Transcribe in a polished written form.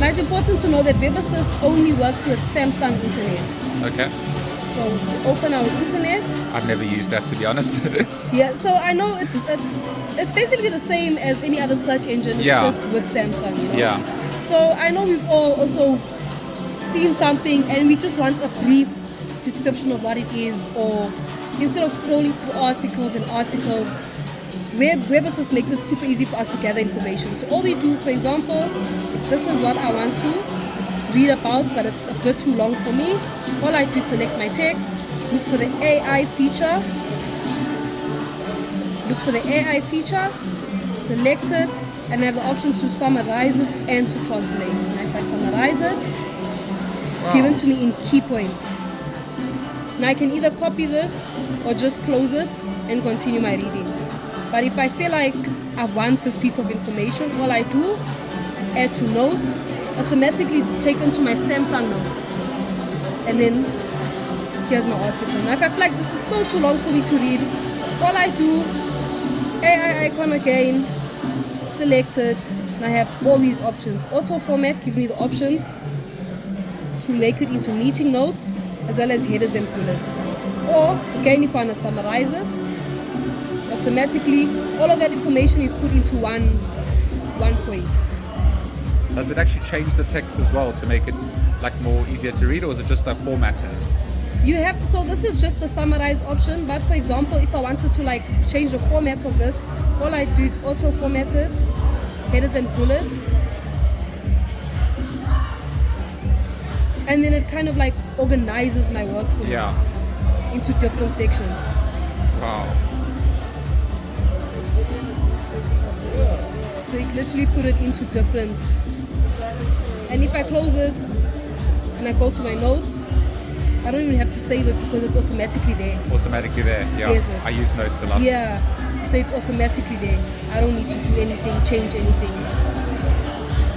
Now it's important to know that WebAssist only works with Samsung internet. Okay. So we open our internet. I've never used that, to be honest. Yeah, so I know it's basically the same as any other search engine. It's just with Samsung, you know. Yeah. So I know we've all also seen something and we just want a brief description of what it is, or instead of scrolling through articles and articles, WebAssist makes it super easy for us to gather information. So all we do, for example, if this is what I want to read about, but it's a bit too long for me, all I do is select my text, look for the AI feature, select it, and I have the option to summarize it and to translate. And if I summarize it, it's given to me in key points. Now I can either copy this or just close it and continue my reading. But if I feel like I want this piece of information, all I do, add to note, automatically it's taken to my Samsung notes. And then here's my article. Now if I feel like this is still too long for me to read, all I do, AI icon again, select it, and I have all these options. Auto format gives me the options to make it into meeting notes, as well as headers and bullets. Or again, if I want to summarize it, automatically all of that information is put into one point. Does it actually change the text as well to make it like more easier to read, or is it just a formatter? So this is just the summarize option, but for example, if I wanted to like change the format of this, all I do is auto format it, headers and bullets, and then it kind of like organizes my work for me into different sections. Wow. So it literally put it into different. And if I close this and I go to my notes, I don't even have to save it because it's automatically there. Automatically there, yeah. I use notes a lot. Yeah, so it's automatically there. I don't need to do anything, change anything.